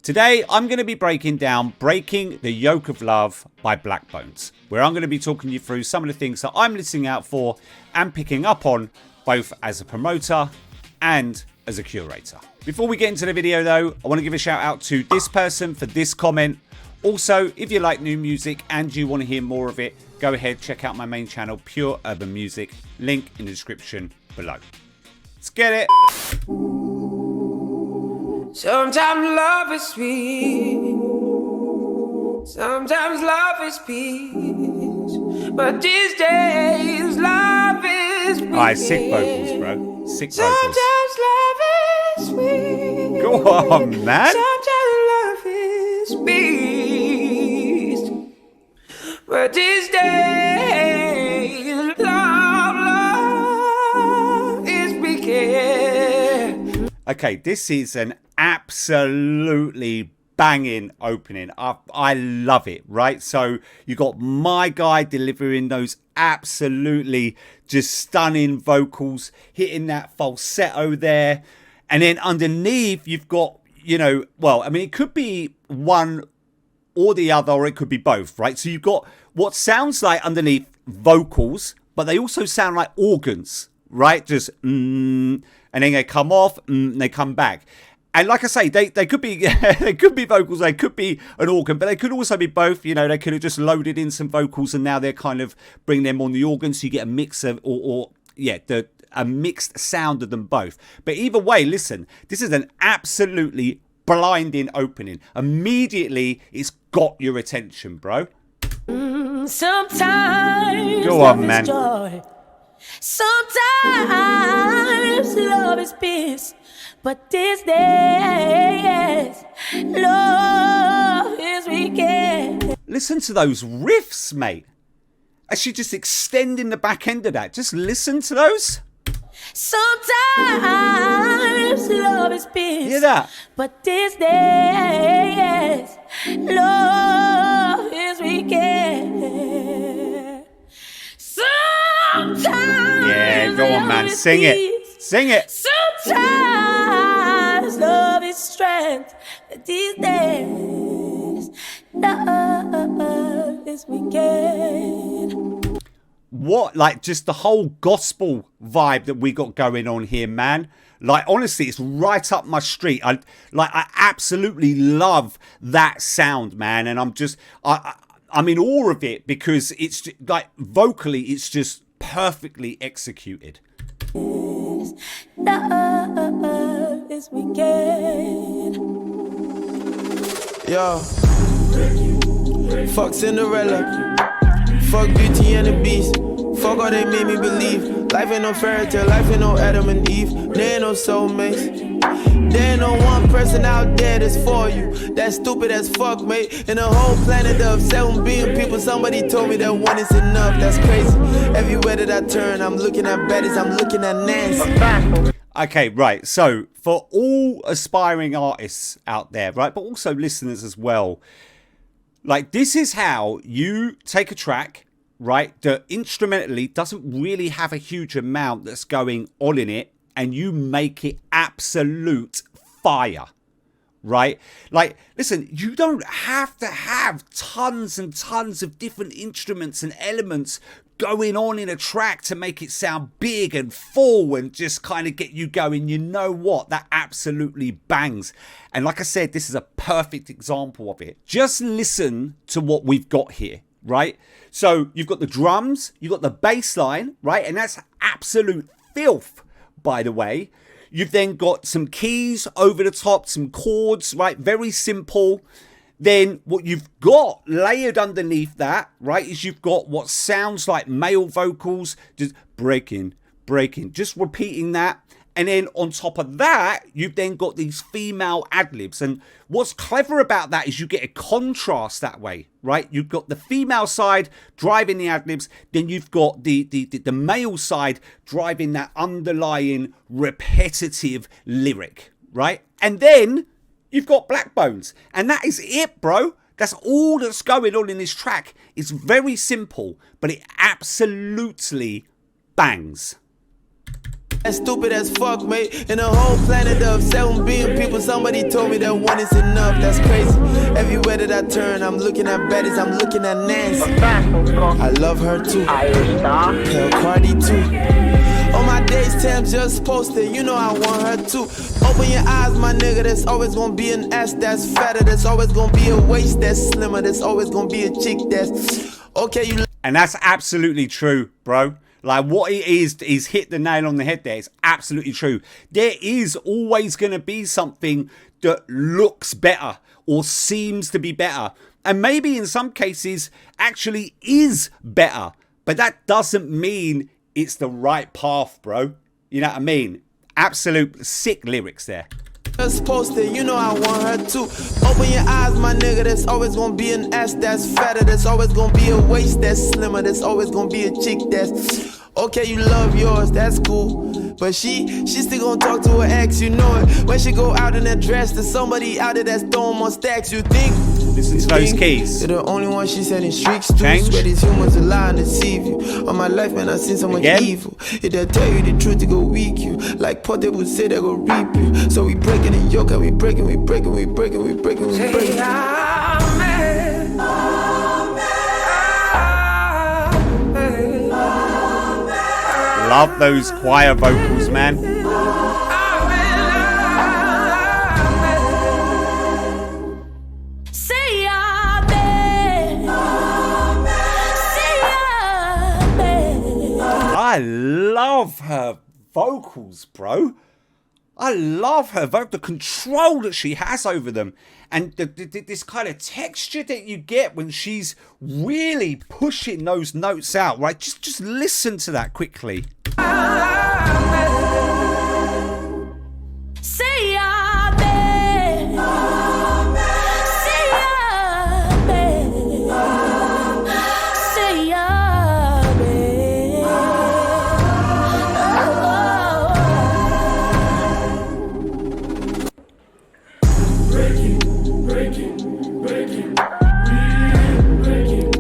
Today, I'm going to be breaking down Breaking the Yoke of Love by Blaqbonez, where I'm going to be talking you through some of the things that I'm listening out for and picking up on, both as a promoter and as a curator. Before we get into the video though, I want to give a shout out to this person for this comment. Also, if you like new music and you want to hear more of it, go ahead, check out my main channel, Pure Urban Music, link in the description below. Let's get it. Sometimes love is sweet, sometimes love is peace, but these days love is peace. Alright, sick vocals, bro. Sick vocals. Sometimes love is sweet. Go on, man. Sometimes love is peace, but these days love is speaking. Okay, this is an absolutely banging opening. I love it, right? So you got my guy delivering those absolutely just stunning vocals, hitting that falsetto there, and then underneath you've got, you know, well, I mean, it could be one or the other, or it could be both, right? So you've got what sounds like underneath vocals, but they also sound like organs, right? Just and then they come off, and they come back. And like I say, they could be they could be vocals, they could be an organ, but they could also be both. You know, they could have just loaded in some vocals and now they're kind of bringing them on the organ, so you get a mix of a mixed sound of them both. But either way, listen, this is an absolutely blinding opening. Immediately, it's got your attention, bro. Sometimes go on, man. Joy. Sometimes love is peace, but these days love is weekend. Listen to those riffs, mate. Actually, just extending the back end of that. Just listen to those. Sometimes love is peace. Hear that? But these days love is weekend. Sometimes yeah, go on, man. Sing it. Sing it. Sometimes love is strength. But these days love is weekend. What, like, just the whole gospel vibe that we got going on here, man. Like, honestly, it's right up my street. I absolutely love that sound, man. And I'm in awe of it because it's like vocally, it's just perfectly executed. Love is weekend. Yo, fuck Cinderella. Fuck Beauty and the Beast. Fuck all they made me believe. Life ain't no fairy tale, life ain't no Adam and Eve. There ain't no soulmates. There ain't no one person out there that's for you. That's stupid as fuck, mate. In a whole planet of 7 billion people, somebody told me that one is enough. That's crazy. Everywhere that I turn, I'm looking at baddies, I'm looking at Nancy. Okay, right. So for all aspiring artists out there, right, but also listeners as well, like, this is how you take a track, right, that instrumentally doesn't really have a huge amount that's going on in it, and you make it absolute fire, right? Like, listen, you don't have to have tons and tons of different instruments and elements going on in a track to make it sound big and full and just kind of get you going. You know what? That absolutely bangs. And like I said, this is a perfect example of it. Just listen to what we've got here, right? So you've got the drums, you've got the bass line, right? And that's absolute filth, by the way. You've then got some keys over the top, some chords, right? Very simple. Then what you've got layered underneath that, right, is you've got what sounds like male vocals, just breaking, just repeating that. And then on top of that, you've then got these female ad-libs. And what's clever about that is you get a contrast that way, right? You've got the female side driving the ad-libs. Then you've got the male side driving that underlying repetitive lyric, right? And then you've got Blaqbonez. And that is it, bro. That's all that's going on in this track. It's very simple, but it absolutely bangs. That's stupid as fuck, mate. In a whole planet of 7 billion people, somebody told me that one is enough. That's crazy. Everywhere that I turn, I'm looking at baddies, I'm looking at Nancy. I love her too. Tell Cardi too. On my days, Tam just posted, you know I want her too. Open your eyes, my nigga, there's always gonna be an ass that's fatter. There's always gonna be a waist that's slimmer. There's always gonna be a chick that's okay. And that's absolutely true, bro. Like, what it is, he's hit the nail on the head there. It's absolutely true. There is always going to be something that looks better or seems to be better. And maybe in some cases actually is better. But that doesn't mean it's the right path, bro. You know what I mean? Absolute sick lyrics there. Just posted, you know I want her too. Open your eyes, my nigga, there's always gonna be an ass that's fatter. There's always gonna be a waist that's slimmer. There's always gonna be a chick that's okay, you love yours, that's cool. But she still gonna talk to her ex, you know it. When she go out in that dress, there's somebody out there that's throwing more stacks. You think listen to those keys. You're the only one she's sending streaks to. Change. Swear these humans are lying to deceive you. On my life, man, I seen so much evil. If they tell you the truth, they go weak you. Like Portable say, they go reap you. So we breaking the yoke and we breaking. Say amen. Love those choir vocals, man. Say amen. Say amen. I love her vocals, bro. I love her vocal, the control that she has over them, and this kind of texture that you get when she's really pushing those notes out, right? Just listen to that quickly. Say amen. Say amen. Say amen.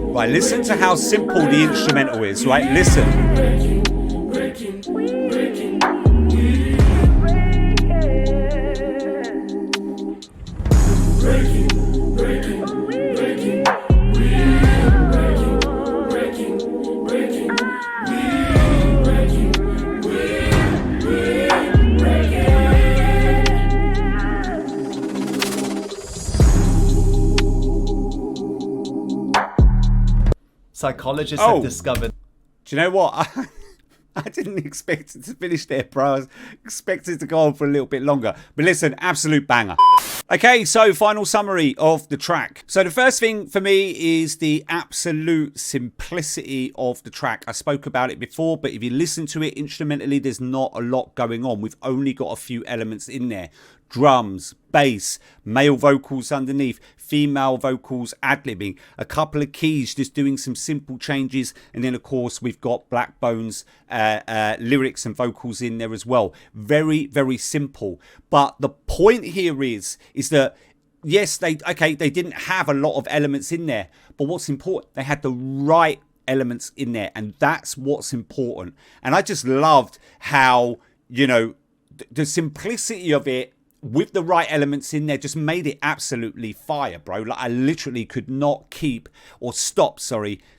Right, listen to how simple the instrumental is, right? Listen. Psychologists have discovered. Do you know what? I didn't expect it to finish there, bro. I was expecting it to go on for a little bit longer. But listen, absolute banger. Okay, so final summary of the track. So the first thing for me is the absolute simplicity of the track. I spoke about it before, but if you listen to it instrumentally, there's not a lot going on. We've only got a few elements in there. Drums, bass, male vocals underneath, female vocals ad-libbing, a couple of keys just doing some simple changes, and then of course we've got Blaqbonez lyrics and vocals in there as well. Very, very simple. But the point here is that yes, they didn't have a lot of elements in there, but what's important, they had the right elements in there, and that's what's important. And I just loved how, you know, the simplicity of it with the right elements in there just made it absolutely fire, bro. Like, I literally could not stop,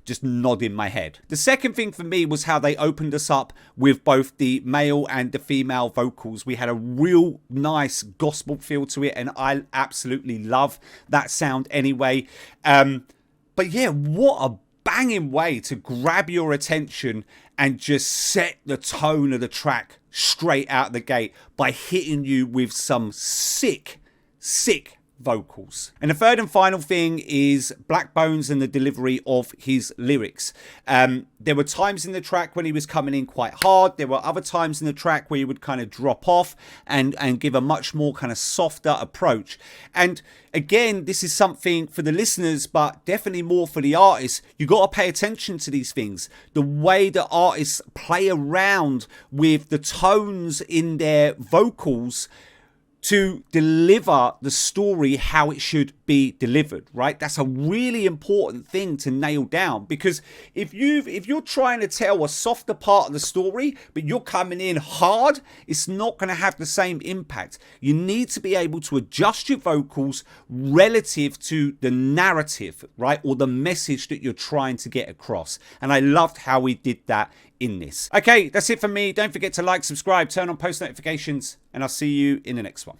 just nodding my head. The second thing for me was how they opened us up with both the male and the female vocals. We had a real nice gospel feel to it, and I absolutely love that sound anyway. But yeah, what a banging way to grab your attention and just set the tone of the track straight out the gate by hitting you with some sick vocals. And the third and final thing is Blaqbonez and the delivery of his lyrics. There were times in the track when he was coming in quite hard. There were other times in the track where he would kind of drop off and give a much more kind of softer approach. And again, this is something for the listeners, but definitely more for the artists. You got to pay attention to these things. The way that artists play around with the tones in their vocals to deliver the story how it should be delivered, right? That's a really important thing to nail down, because if you're trying to tell a softer part of the story but you're coming in hard, it's not going to have the same impact. You need to be able to adjust your vocals relative to the narrative, right, or the message that you're trying to get across. And I loved how we did that in this. Okay, that's it for me. Don't forget to like, subscribe, turn on post notifications, and I'll see you in the next one.